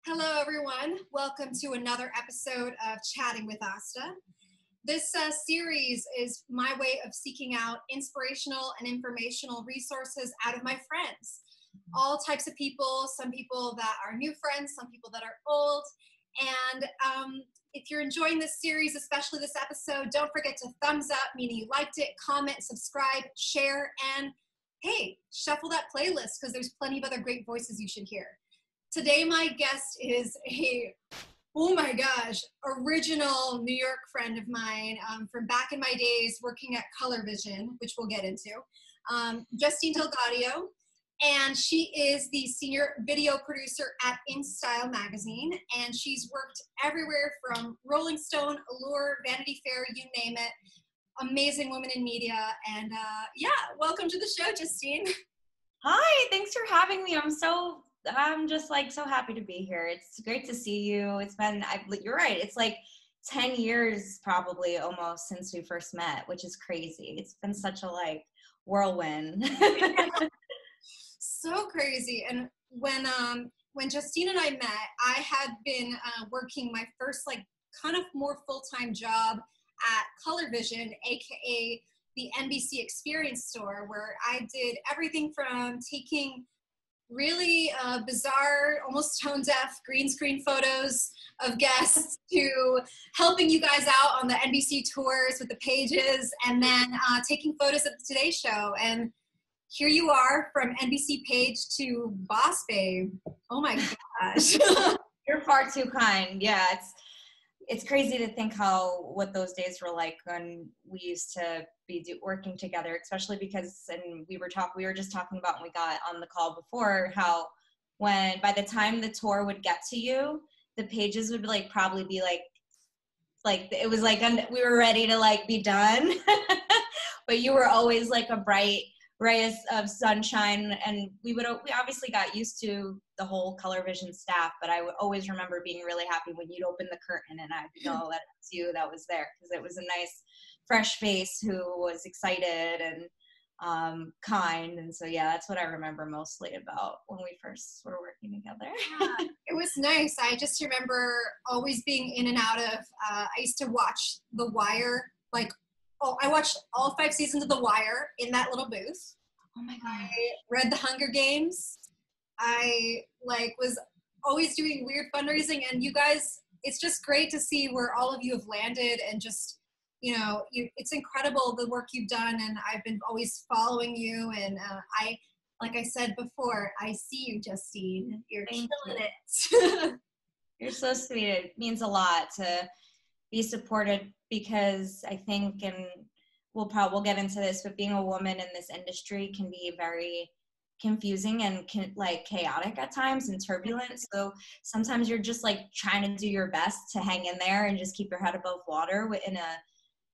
Hello, everyone. Welcome to another episode of Chatting with Asta. This series is my way of seeking out inspirational and informational resources out of my friends. All types of people, some people that are new friends, some people that are old. And if you're enjoying this series, especially this episode, don't forget to thumbs up, meaning you liked it, comment, subscribe, share, and hey, shuffle that playlist because there's plenty of other great voices you should hear. Today, my guest is oh my gosh, original New York friend of mine from back in my days working at Color Vision, which we'll get into, Justine Del Gaudio. And she is the senior video producer at InStyle Magazine. And she's worked everywhere from Rolling Stone, Allure, Vanity Fair, you name it. Amazing woman in media. And yeah, welcome to the show, Justine. Hi, thanks for having me. I'm just like so happy to be here. It's great to see you. It's been, you're right. It's like 10 years probably almost since we first met, which is crazy. It's been such a whirlwind. So crazy. And when Justine and I met, I had been working my first kind of more full-time job at Color Vision, aka the NBC Experience store, where I did everything from taking really bizarre, almost tone-deaf green screen photos of guests to helping you guys out on the NBC tours with the pages, and then taking photos at the Today Show. And here you are, from NBC page to boss babe. Oh my gosh. You're far too kind. Yeah, it's crazy to think what those days were like when we used to be working together, especially because, and we were just talking about when we got on the call before, how when by the time the tour would get to you, the pages would probably be it was we were ready to be done, but you were always a bright ray of sunshine, and we obviously got used to the whole Color Vision staff, but I would always remember being really happy when you'd open the curtain and I'd know that it was you that was there, because it was a nice fresh face who was excited and kind. And so yeah, that's what I remember mostly about when we first were working together. Yeah, it was nice. I just remember always being in and out of I used to watch The Wire, I watched all 5 seasons of The Wire in that little booth. Oh my God. I read The Hunger Games. I was always doing weird fundraising, and you guys, it's just great to see where all of you have landed, and just, it's incredible the work you've done, and I've been always following you, and like I said before, I see you, Justine. You're killing it. You're so sweet. It means a lot to be supported, because I think, and we'll get into this, but being a woman in this industry can be very confusing and chaotic at times and turbulent. So sometimes you're just trying to do your best to hang in there and just keep your head above water in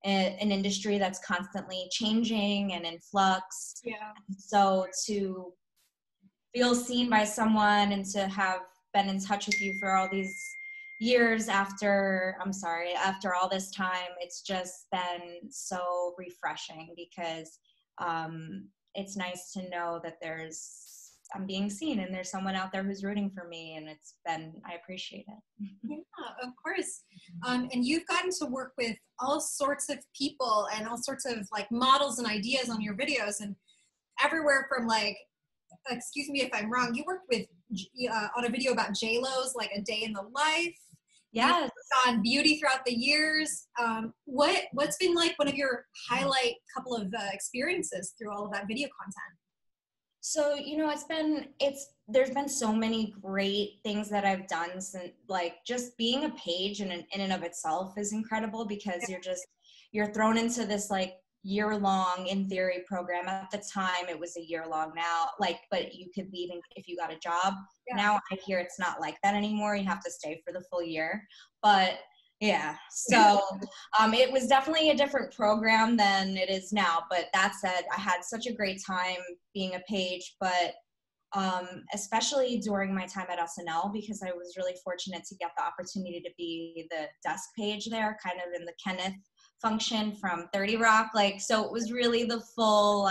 an industry that's constantly changing and in flux. Yeah. So to feel seen by someone and to have been in touch with you for all these years after all this time, it's just been so refreshing, because it's nice to know that I'm being seen and there's someone out there who's rooting for me, and I appreciate it. Yeah, of course. And you've gotten to work with all sorts of people and all sorts of models and ideas on your videos, and everywhere from excuse me if I'm wrong, you worked with on a video about J-Lo's A Day in the Life. Yes. On beauty throughout the years. What's been one of your highlight couple of experiences through all of that video content? So, there's been so many great things that I've done since, just being a page in and of itself is incredible, because you're thrown into this year-long, in theory, program. At the time it was a year-long now, but you could leave if you got a job. Yeah. Now I hear it's not like that anymore. You have to stay for the full year. But yeah, so it was definitely a different program than it is now. But that said, I had such a great time being a page, but especially during my time at SNL, because I was really fortunate to get the opportunity to be the desk page there, kind of in the Kenneth function from 30 Rock. So it was really the full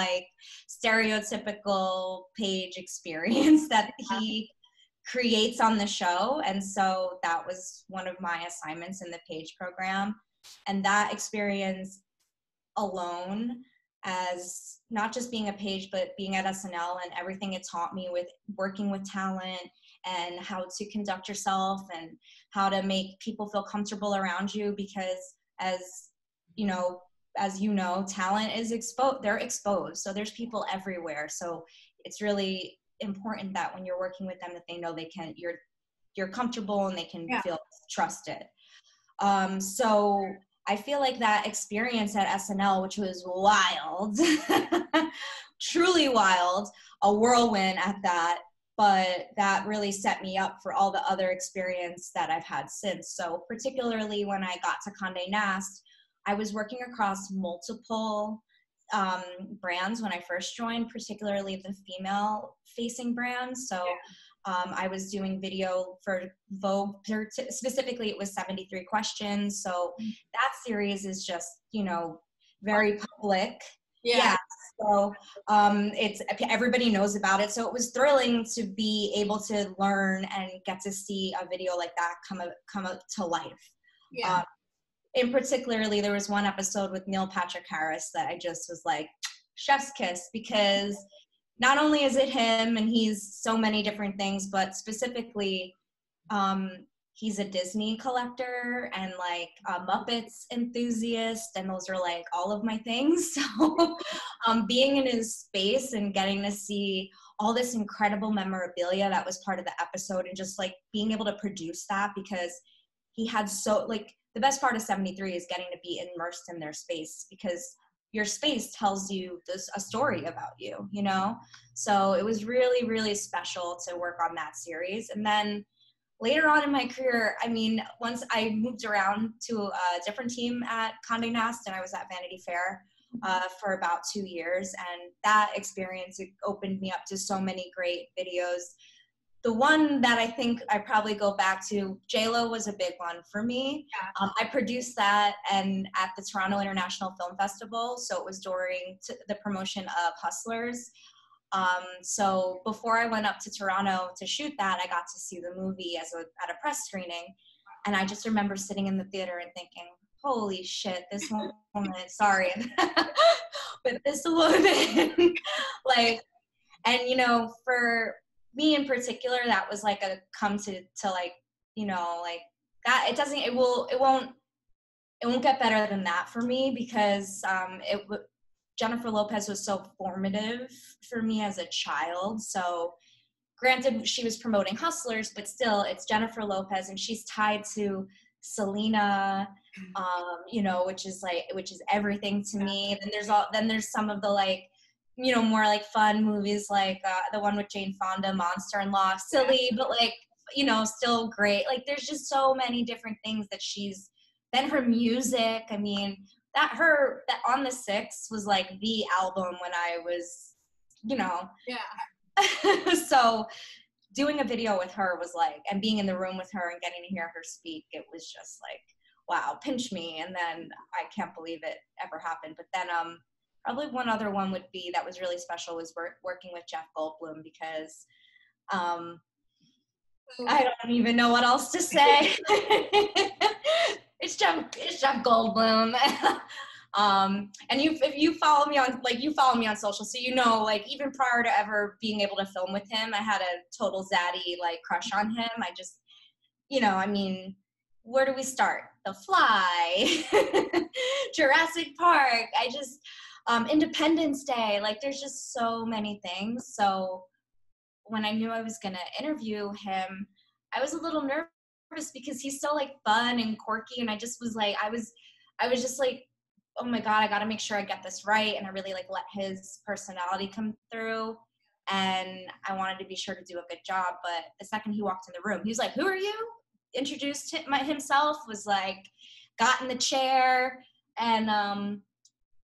stereotypical page experience that he creates on the show. And so that was one of my assignments in the page program. And that experience alone, as not just being a page, but being at SNL and everything it taught me with working with talent and how to conduct yourself and how to make people feel comfortable around you, because as you know, talent is exposed, they're exposed. So there's people everywhere. So it's really important that when you're working with them, that they know you're comfortable and they can feel trusted. So I feel like that experience at SNL, which was wild, truly wild, a whirlwind at that, but that really set me up for all the other experience that I've had since. So particularly when I got to Condé Nast, I was working across multiple brands when I first joined, particularly the female-facing brands. So I was doing video for Vogue, specifically it was 73 Questions. So that series is just, very public. Yeah. So it's, everybody knows about it. So it was thrilling to be able to learn and get to see a video like that come up to life. Yeah. In particularly, there was one episode with Neil Patrick Harris that I just was like, chef's kiss, because not only is it him and he's so many different things, but specifically, he's a Disney collector and like a Muppets enthusiast, and those are like all of my things. So being in his space and getting to see all this incredible memorabilia that was part of the episode, and just like being able to produce that, because he had the best part of 73 is getting to be immersed in their space, because your space tells you a story about you, So it was really, really special to work on that series. And then later on in my career, once I moved around to a different team at Condé Nast, and I was at Vanity Fair for about 2 years. And that experience opened me up to so many great videos. The one that I think I probably go back to, J-Lo was a big one for me. Yeah. I produced that and at the Toronto International Film Festival. So it was during the promotion of Hustlers. So before I went up to Toronto to shoot that, I got to see the movie at a press screening. And I just remember sitting in the theater and thinking, holy shit, this woman, sorry, but this woman, like, and for me in particular, that was like a come to like, like that, it won't get better than that for me, because Jennifer Lopez was so formative for me as a child. So granted, she was promoting Hustlers, but still it's Jennifer Lopez, and she's tied to Selena, which is everything to me. Then there's some of the like, more like fun movies, like the one with Jane Fonda, Monster-in-Law, silly, but like, still great. Like there's just so many different things that then her music, that On the Six was like the album when I was, So doing a video with her was like, and being in the room with her and getting to hear her speak, it was just like, wow, pinch me. And then I can't believe it ever happened. But then probably one other one would be that was really special was working with Jeff Goldblum, because I don't even know what else to say. It's Jeff Goldblum. And if you follow me on social, so like even prior to ever being able to film with him, I had a total zaddy like crush on him. I just, where do we start? The Fly, Jurassic Park. I just Independence Day. Like there's just so many things. So when I knew I was gonna interview him, I was a little nervous because he's so like fun and quirky, and I just was like, I was just like, oh my God, I got to make sure I get this right. And I really like let his personality come through, and I wanted to be sure to do a good job. But the second he walked in the room, he was like, who are you? Introduced himself, was like, got in the chair. And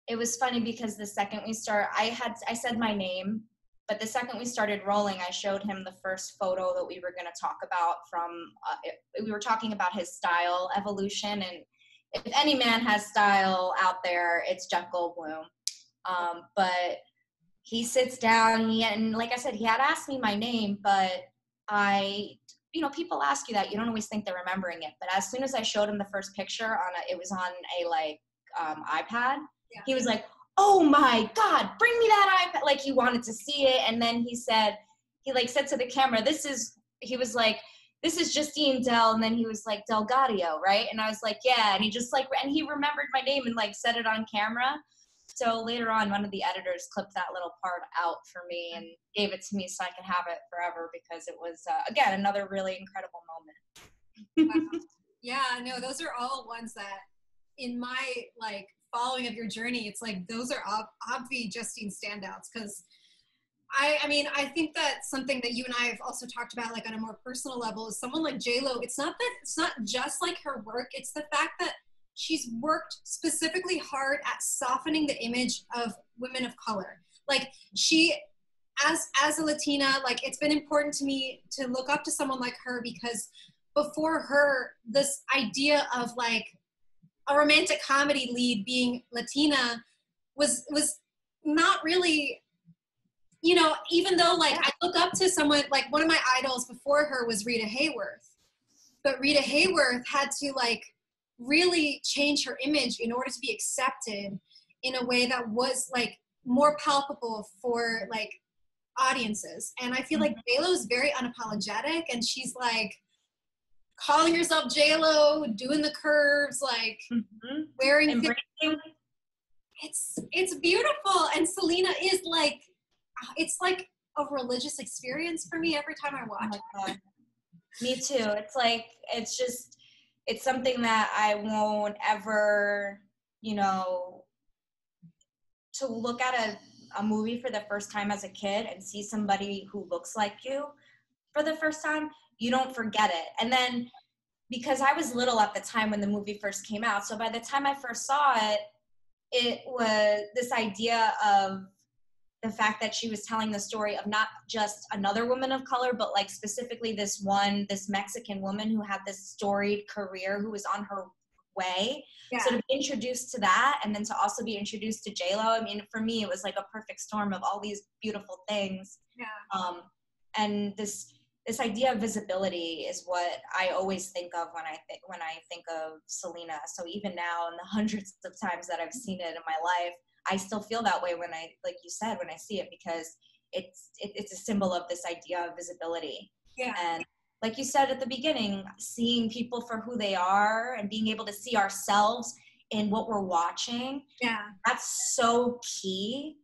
it was funny because the second we start, I said my name, but the second we started rolling, I showed him the first photo that we were going to talk about we were talking about his style evolution. And if any man has style out there, it's Jeff Goldblum. But he sits down, and like I said, he had asked me my name, but I people ask you that. You don't always think they're remembering it. But as soon as I showed him the first picture it was on a like iPad, he was like, oh my God, bring me that iPad. Like he wanted to see it. And then he said to the camera, this is Justine Del, and then he was like, Del Gaudio, right? And I was like, yeah, and he just like, and he remembered my name and like said it on camera. So later on, one of the editors clipped that little part out for me and gave it to me so I could have it forever, because it was, again, another really incredible moment. Wow. Yeah, no, those are all ones that in my like following of your journey, it's like, those are obvious Justine standouts. Cause I mean, I think that something that you and I have also talked about, like on a more personal level, is someone like J-Lo. It's not just like her work. It's the fact that she's worked specifically hard at softening the image of women of color. Like she, as a Latina, like it's been important to me to look up to someone like her, because before her, this idea of like a romantic comedy lead being Latina was not really, even though like I look up to someone, like one of my idols before her was Rita Hayworth, but Rita Hayworth had to like really change her image in order to be accepted in a way that was like more palpable for like audiences. And I feel like J-Lo is very unapologetic, and she's like calling herself J-Lo, doing the curves, like wearing things. It's beautiful. And Selena is like, it's like a religious experience for me every time I watch it. Me too. It's like, it's something that I won't ever, to look at a movie for the first time as a kid and see somebody who looks like you for the first time, you don't forget it. And then because I was little at the time when the movie first came out, so by the time I first saw it, it was this idea of the fact that she was telling the story of not just another woman of color, but like specifically this Mexican woman who had this storied career, who was on her way. Yeah. So to be introduced to that, and then to also be introduced to J-Lo, I mean, for me, it was like a perfect storm of all these beautiful things. Yeah. And this idea of visibility is what I always think of when I think of Selena. So even now, in the hundreds of times that I've seen it in my life, I still feel that way when like you said, when I see it, because it's a symbol of this idea of visibility. Yeah. And like you said at the beginning, seeing people for who they are and being able to see ourselves in what we're watching. Yeah. That's so key.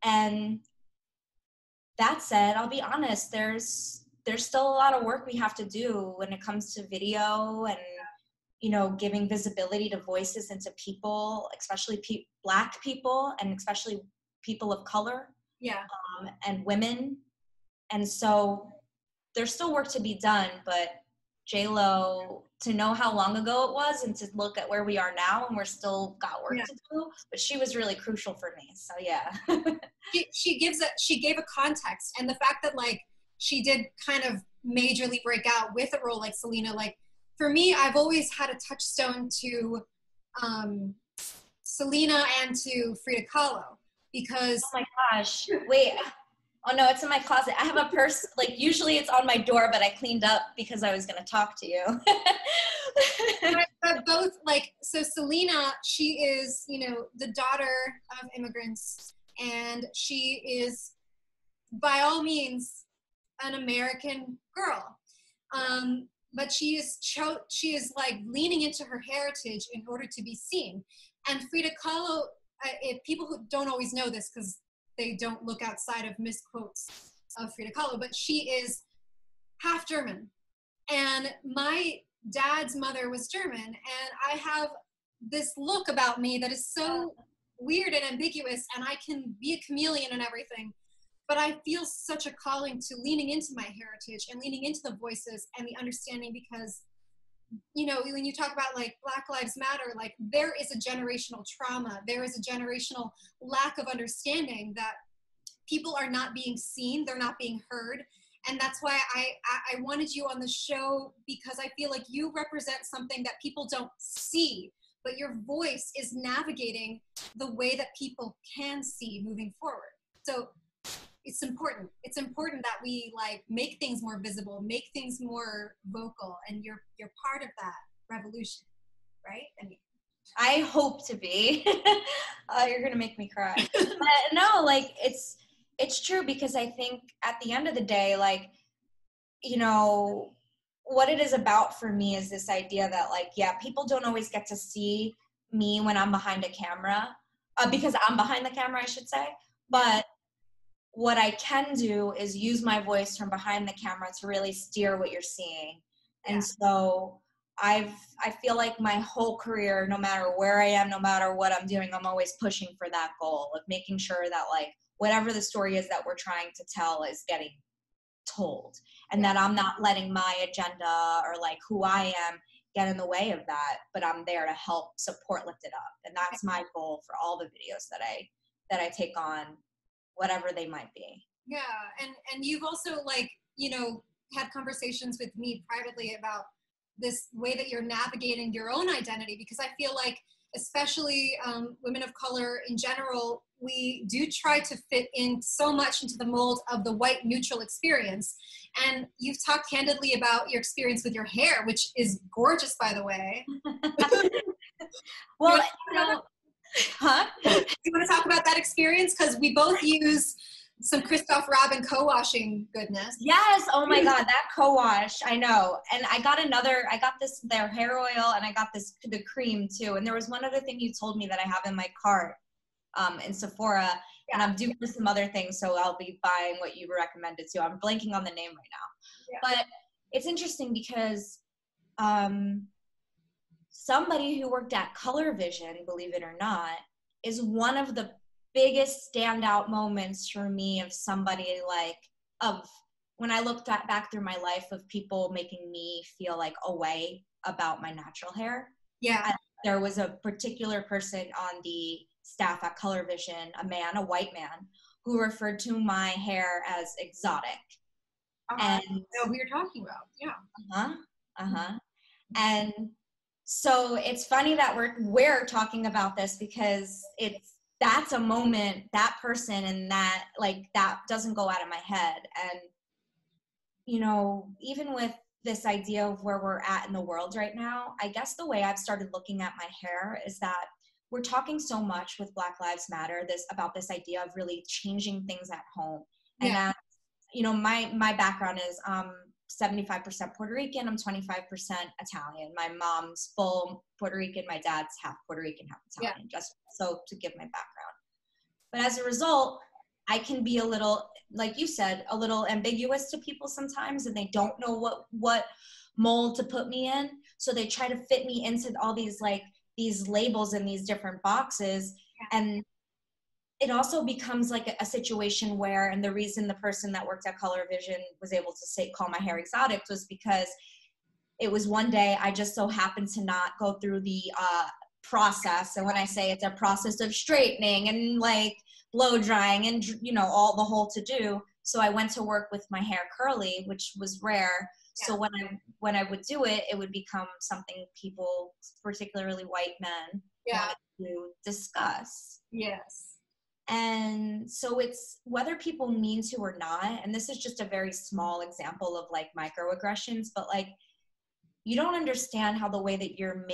And that said, I'll be honest, there's still a lot of work we have to do when it comes to video and, giving visibility to voices and to people, especially Black people, and especially people of color. Yeah. And women. And so there's still work to be done, but J-Lo, to know how long ago it was and to look at where we are now, and we're still got work to do, but she was really crucial for me. So yeah. she gave a context, and the fact that like she did kind of majorly break out with a role like Selena, like for me, I've always had a touchstone to Selena and to Frida Kahlo, because oh my gosh, wait. Oh no, it's in my closet. I have a purse, like usually it's on my door, but I cleaned up because I was going to talk to you. but both, like, so Selena, she is, the daughter of immigrants, and she is by all means an American girl. But she is like leaning into her heritage in order to be seen. And Frida Kahlo, if people who don't always know this, because they don't look outside of misquotes of Frida Kahlo, but she is half German. And my dad's mother was German, and I have this look about me that is so weird and ambiguous, and I can be a chameleon and everything, but I feel such a calling to leaning into my heritage and leaning into the voices and the understanding, because when you talk about like Black Lives Matter, like there is a generational trauma, there is a generational lack of understanding that people are not being seen, they're not being heard. And that's why I wanted you on the show, because I feel like you represent something that people don't see, but your voice is navigating the way that people can see moving forward. So it's important. It's important that we like make things more visible, make things more vocal, and you're part of that revolution, right? I mean, I hope to be. You're gonna make me cry. But no, like it's true, because I think at the end of the day, like, you know, what it is about for me is this idea that, like, yeah, people don't always get to see me when I'm behind a camera, because I'm behind the camera, I should say. But what I can do is use my voice from behind the camera to really steer what you're seeing. And so I feel like my whole career, no matter where I am, no matter what I'm doing, I'm always pushing for that goal of making sure that, like, whatever the story is that we're trying to tell is getting told, and that I'm not letting my agenda or like who I am get in the way of that, but I'm there to help support, lift it up. And that's my goal for all the videos that I take on, whatever they might be. Yeah. And you've also, like, you know, had conversations with me privately about this way that you're navigating your own identity, because I feel like, especially women of color in general, we do try to fit in so much into the mold of the white neutral experience. And you've talked candidly about your experience with your hair, which is gorgeous, by the way. Well, you want to talk about that experience? Because we both use some Christoph Robin co-washing goodness. Yes. Oh my God, that co-wash. I know. And I got their hair oil, and I got the cream too. And there was one other thing you told me that I have in my cart in Sephora, and I'm due for some other things, so I'll be buying what you recommended too. I'm blanking on the name right now. Yeah. But it's interesting because somebody who worked at Color Vision, believe it or not, is one of the biggest standout moments for me of somebody, like, of when I looked back through my life of people making me feel like a way about my natural hair. Yeah. There was a particular person on the staff at Color Vision, a white man, who referred to my hair as exotic. And I know who you're talking about. Yeah. And so it's funny that we're talking about this, because that's a moment, that person, and that, like, that doesn't go out of my head. And, you know, even with this idea of where we're at in the world right now, I guess the way I've started looking at my hair is that we're talking so much with Black Lives Matter about this idea of really changing things at home. And that, you know, my background is 75% Puerto Rican, I'm 25% Italian. My mom's full Puerto Rican, my dad's half Puerto Rican, half Italian, just so to give my background. But as a result, I can be a little, like you said, a little ambiguous to people sometimes, and they don't know what mold to put me in. So they try to fit me into all these labels in these different boxes. And it also becomes like a situation where, and the reason the person that worked at Color Vision was able to call my hair exotic was because it was one day I just so happened to not go through the process. And when I say it's a process of straightening and like blow drying and, you know, all the whole to do. So I went to work with my hair curly, which was rare. Yeah. So when I would do it, it would become something people, particularly white men, wanted to discuss. Yes. And so it's whether people mean to or not, and this is just a very small example of like microaggressions, but like you don't understand how the way that you're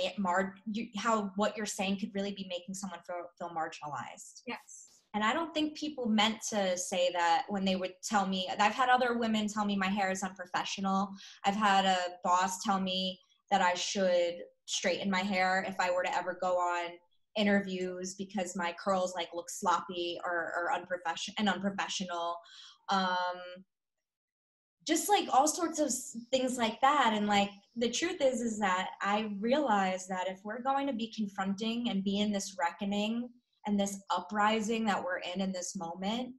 how what you're saying could really be making someone feel marginalized. Yes. And I don't think people meant to say that when they would tell me. I've had other women tell me my hair is unprofessional. I've had a boss tell me that I should straighten my hair if I were to ever go on interviews because my curls like look sloppy or unprofessional. Just like all sorts of things like that. And like the truth is that I realize that if we're going to be confronting and be in this reckoning and this uprising that we're in this moment,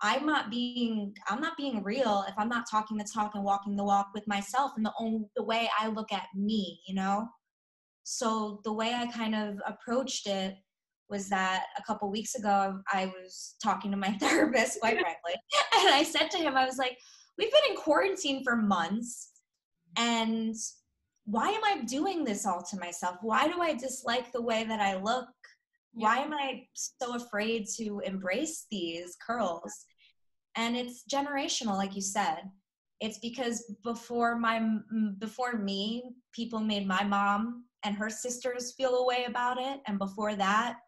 I'm not being real if I'm not talking the talk and walking the walk with myself and the way I look at me, you know? So the way I kind of approached it was that a couple weeks ago, I was talking to my therapist, quite frankly, and I said to him, I was like, we've been in quarantine for months, and why am I doing this all to myself? Why do I dislike the way that I look? Why am I so afraid to embrace these curls? And it's generational, like you said. It's because before me, people made my mom and her sisters feel a way about it. And before that,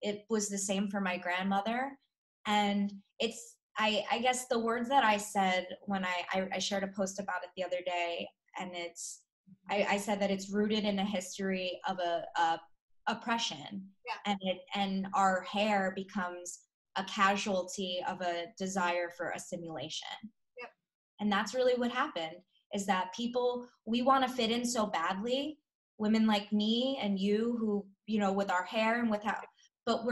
it was the same for my grandmother. And it's, I guess the words that I said when I shared a post about it the other day, and I said that it's rooted in a history of a oppression. Yeah. And our hair becomes a casualty of a desire for assimilation. Yep. And that's really what happened, is that we want to fit in so badly, women like me and you who, you know, with our hair and but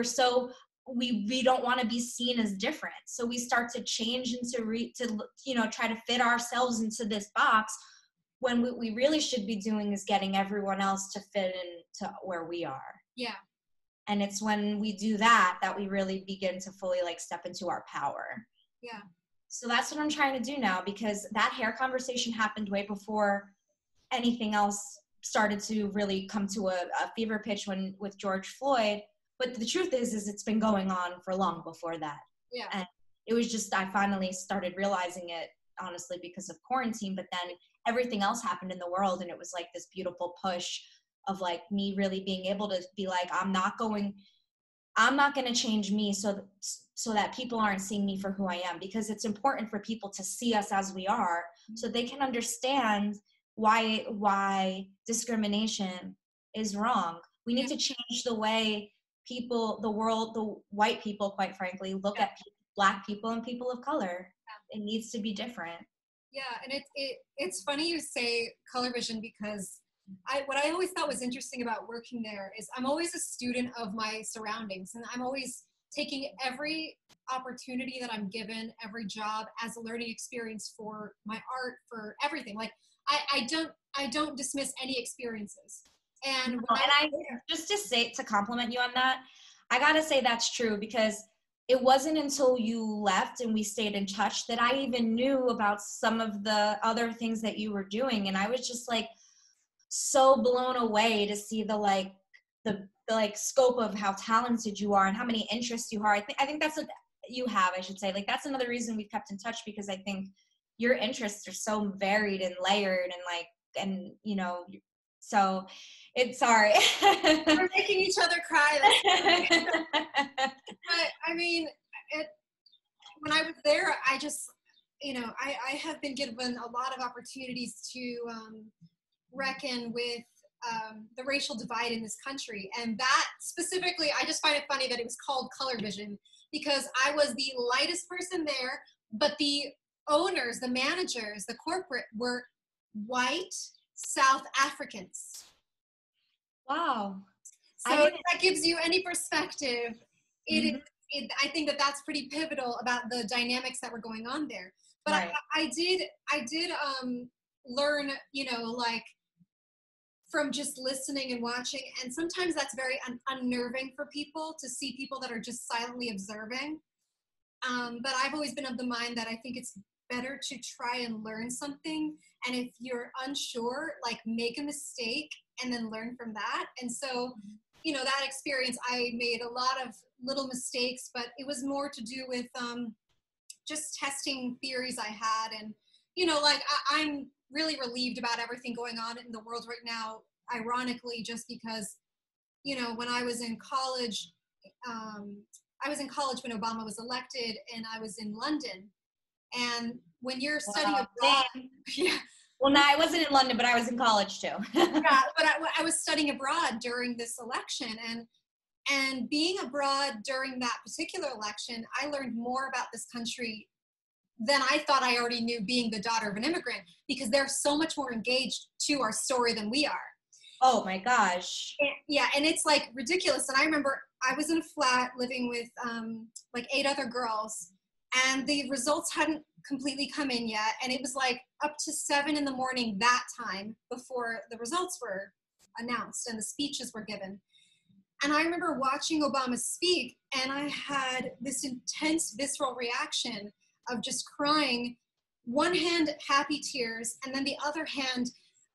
we don't want to be seen as different. So we start to change and to you know, try to fit ourselves into this box, when what we really should be doing is getting everyone else to fit into where we are. Yeah. And it's when we do that we really begin to fully like step into our power. Yeah. So that's what I'm trying to do now, because that hair conversation happened way before anything else started to really come to a fever pitch with George Floyd. But the truth is it's been going on for long before that. Yeah. And it was just, I finally started realizing it, honestly, because of quarantine. But then everything else happened in the world, and it was like this beautiful push of like me really being able to be like, I'm not going to change me so that people aren't seeing me for who I am, because it's important for people to see us as we are, so they can understand why discrimination is wrong. We need to change the way the white people, quite frankly, look at Black people and people of color. Yeah. It needs to be different. Yeah, and it's funny you say color vision, because what I always thought was interesting about working there is I'm always a student of my surroundings, and I'm always taking every opportunity that I'm given, every job, as a learning experience for my art, for everything. Like I don't dismiss any experiences. And just to compliment you on that, I gotta say that's true, because it wasn't until you left and we stayed in touch that I even knew about some of the other things that you were doing, and I was just like so blown away to see the scope of how talented you are and how many interests you are. I think that's what you have, I should say. Like, that's another reason we've kept in touch, because I think your interests are so varied and layered, and you know, so it's, sorry. We're making each other cry. But I mean, when I was there, I just, you know, I have been given a lot of opportunities to reckon with the racial divide in this country. And that specifically, I just find it funny that it was called color vision, because I was the lightest person there, but the owners, the managers, the corporate were white South Africans. Wow. So if that gives you any perspective, I think that's pretty pivotal about the dynamics that were going on there. But right. I did learn, you know, like, from just listening and watching, and sometimes that's very unnerving for people to see people that are just silently observing. But I've always been of the mind that I think it's better to try and learn something, and if you're unsure, like, make a mistake and then learn from that. And so, you know, that experience, I made a lot of little mistakes, but it was more to do with just testing theories I had. And, you know, like, I'm really relieved about everything going on in the world right now, ironically, just because, you know, when I was in college when Obama was elected, and I was in London. And when you're studying abroad, yeah. Well, no, I wasn't in London, but I was in college too. Yeah, but I was studying abroad during this election, and being abroad during that particular election, I learned more about this country than I thought I already knew, being the daughter of an immigrant, because they're so much more engaged to our story than we are. Oh my gosh. And it's like ridiculous. And I remember I was in a flat living with like 8 other girls, and the results hadn't completely come in yet. And it was like up to 7 a.m. that time before the results were announced and the speeches were given. And I remember watching Obama speak, and I had this intense visceral reaction of just crying, one hand happy tears, and then the other hand,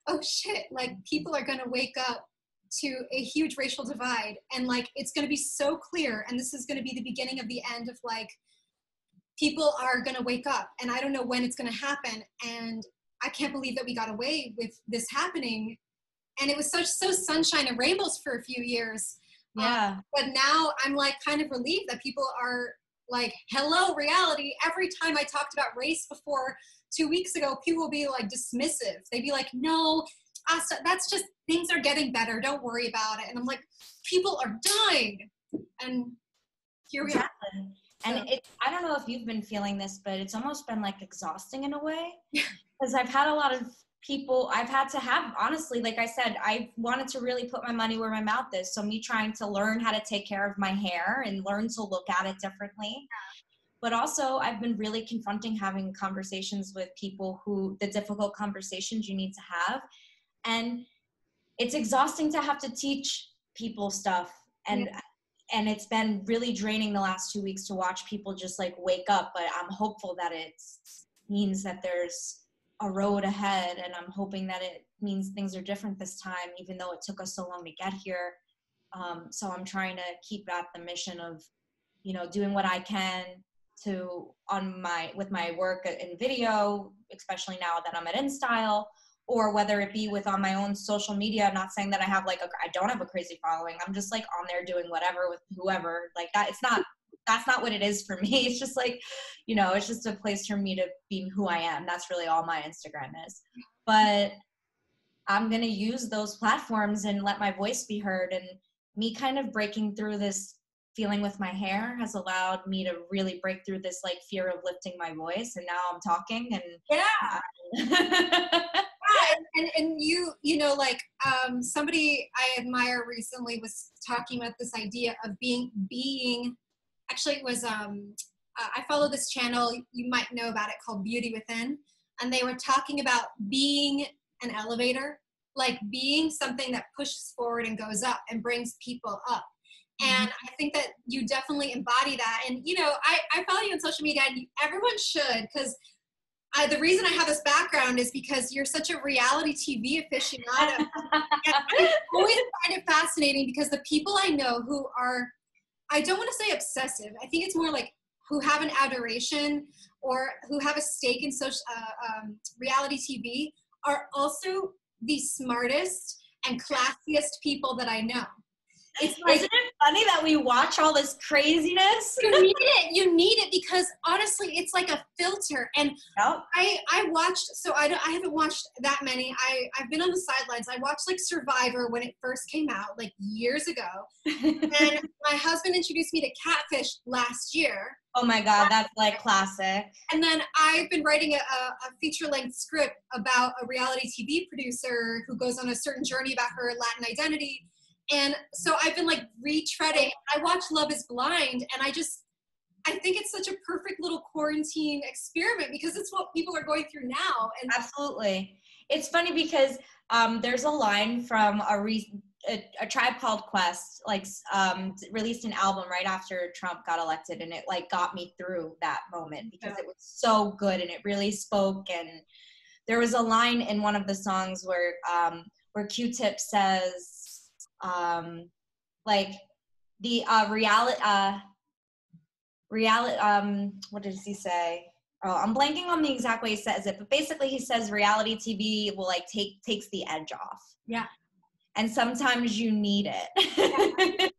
oh shit, like, people are gonna wake up to a huge racial divide, and like, it's gonna be so clear, and this is gonna be the beginning of the end of like people are going to wake up, and I don't know when it's going to happen. And I can't believe that we got away with this happening. And it was so sunshine and rainbows for a few years. Yeah. But now I'm like kind of relieved that people are like, hello, reality. Every time I talked about race before 2 weeks ago, people will be like dismissive. They'd be like, no, Asta, that's just, things are getting better. Don't worry about it. And I'm like, people are dying. And here we are. And I don't know if you've been feeling this, but it's almost been like exhausting in a way. Because I've had a lot of people, I've had to have, honestly, like I said, I wanted to really put my money where my mouth is. So me trying to learn how to take care of my hair and learn to look at it differently. But also I've been really confronting having conversations with people the difficult conversations you need to have. And it's exhausting to have to teach people stuff. And it's been really draining the last 2 weeks to watch people just like wake up. But I'm hopeful that it means that there's a road ahead, and I'm hoping that it means things are different this time, even though it took us so long to get here. So I'm trying to keep at the mission of, you know, doing what I can with my work in video, especially now that I'm at InStyle, or whether it be on my own social media. I'm not saying that I don't have a crazy following. I'm just like on there doing whatever with whoever, like that. That's not what it is for me. It's just like, you know, it's just a place for me to be who I am. That's really all my Instagram is. But I'm going to use those platforms and let my voice be heard. And me kind of breaking through this feeling with my hair has allowed me to really break through this like fear of lifting my voice. And now I'm talking and and you know, like somebody I admire recently was talking about this idea of being actually it was I follow this channel, you might know about it, called Beauty Within, and they were talking about being an elevator, like being something that pushes forward and goes up and brings people up. And I think that you definitely embody that. And you know, I follow you on social media, and everyone should, because the reason I have this background is because you're such a reality TV aficionado. And I always find it fascinating because the people I know who are, I don't want to say obsessive, I think it's more like who have an adoration or who have a stake in social reality TV are also the smartest and classiest people that I know. It's like, isn't it funny that we watch all this craziness? You need it because honestly, it's like a filter. And I watched, so I haven't watched that many. I've been on the sidelines. I watched like Survivor when it first came out, like years ago. And my husband introduced me to Catfish last year. Oh my God, that's like classic. And then I've been writing a feature-length script about a reality TV producer who goes on a certain journey about her Latin identity. And so I've been like retreading. I watched Love is Blind, and I think it's such a perfect little quarantine experiment because it's what people are going through now. And absolutely. It's funny because there's a line from a Tribe Called Quest, like released an album right after Trump got elected, and it like got me through that moment because it was so good and it really spoke. And there was a line in one of the songs where Q-Tip says, like the what does he say? Oh, I'm blanking on the exact way he says it, but basically he says reality TV will like takes the edge off. Yeah. And sometimes you need it.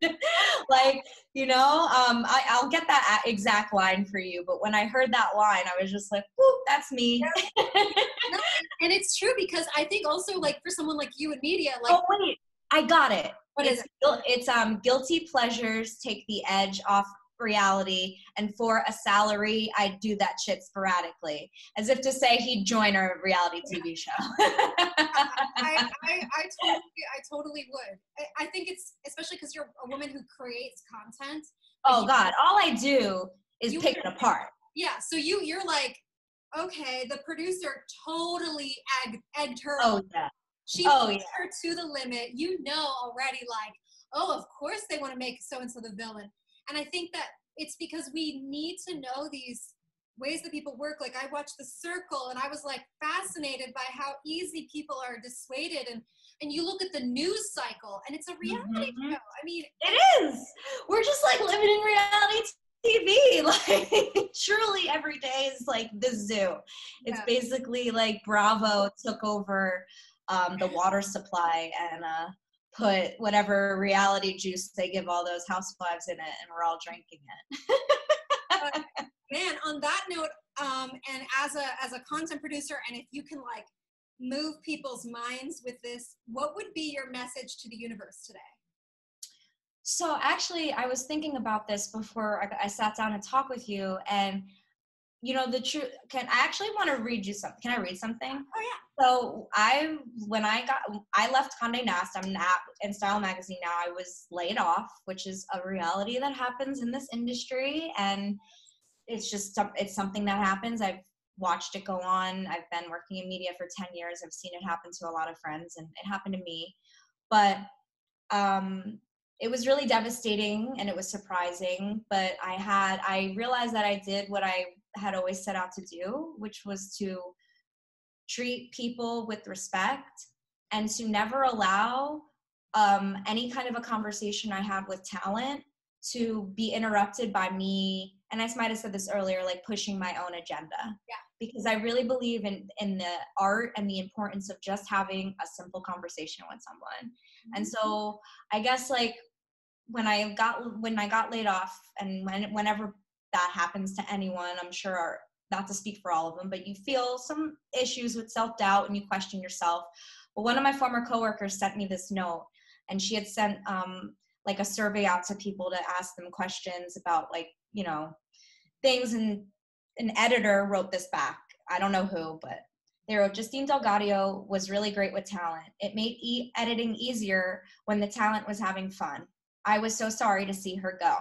Like, you know, I'll get that exact line for you, but when I heard that line, I was just like, whoop, that's me. No, and it's true because I think also like for someone like you in media, like, oh wait, I got it. What is it? It's guilty pleasures take the edge off reality, and for a salary, I do that shit sporadically, as if to say he'd join a reality TV show. I totally would. I think it's especially because you're a woman who creates content. Oh God, all I do is pick it apart. Yeah, so you're like, okay, the producer totally egged her. Oh yeah. She pushed her to the limit. You know already, like, oh, of course they want to make so-and-so the villain. And I think that it's because we need to know these ways that people work. Like, I watched The Circle, and I was, like, fascinated by how easy people are dissuaded. And you look at the news cycle, and it's a reality show. I mean, it is. We're just, like, living in reality TV. Like, truly every day is like the zoo. It's basically like Bravo took over the water supply and put whatever reality juice they give all those housewives in it, and we're all drinking it. Man, on that note, and as a content producer, and if you can like move people's minds with this, what would be your message to the universe today? So actually, I was thinking about this before I sat down and talked with you, and you know, the truth, I actually want to read you something. Can I read something? Oh yeah. So I left Condé Nast. I'm at InStyle Magazine now. I was laid off, which is a reality that happens in this industry, and it's something that happens. I've watched it go on. I've been working in media for 10 years. I've seen it happen to a lot of friends, and it happened to me. But it was really devastating and it was surprising, but I realized that I did what I had always set out to do, which was to treat people with respect and to never allow any kind of a conversation I had with talent to be interrupted by me. And I might have said this earlier, like pushing my own agenda. Yeah. Because I really believe in the art and the importance of just having a simple conversation with someone. Mm-hmm. And so I guess like when I got laid off, and whenever that happens to anyone, I'm sure, not to speak for all of them, but you feel some issues with self-doubt and you question yourself. Well, one of my former coworkers sent me this note, and she had sent like a survey out to people to ask them questions about like, you know, things, and an editor wrote this back. I don't know who, but they wrote, Justine Del Gaudio was really great with talent. It made editing easier when the talent was having fun. I was so sorry to see her go.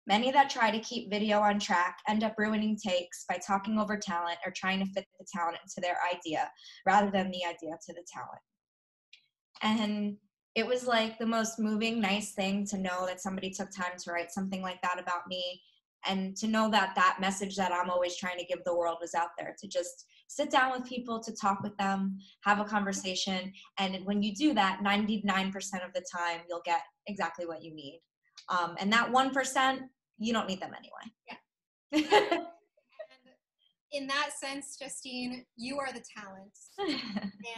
Many that try to keep video on track end up ruining takes by talking over talent or trying to fit the talent into their idea rather than the idea to the talent. And it was like the most moving, nice thing to know that somebody took time to write something like that about me, and to know that that message that I'm always trying to give the world was out there, to just sit down with people, to talk with them, have a conversation. And when you do that, 99% of the time, you'll get exactly what you need. And that 1%, you don't need them anyway. Yeah. And in that sense, Justine, you are the talent.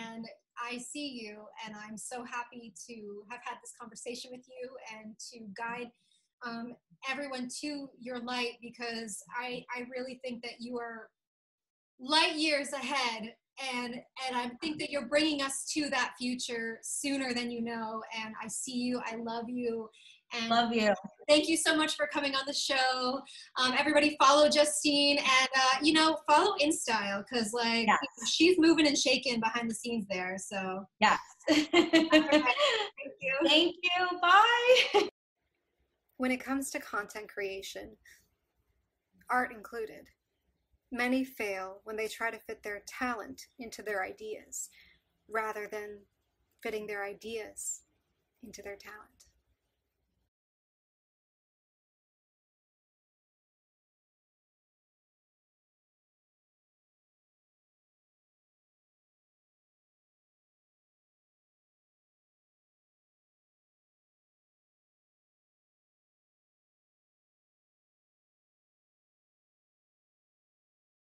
And I see you, and I'm so happy to have had this conversation with you and to guide everyone to your light, because I really think that you are light years ahead, and I think that you're bringing us to that future sooner than you know. And I see you. I love you. And love you. Thank you so much for coming on the show. Everybody follow Justine, and, you know, follow InStyle, because, like, yes, she's moving and shaking behind the scenes there. So, yes. Right. Thank you. Thank you. Bye. When it comes to content creation, art included, many fail when they try to fit their talent into their ideas rather than fitting their ideas into their talent.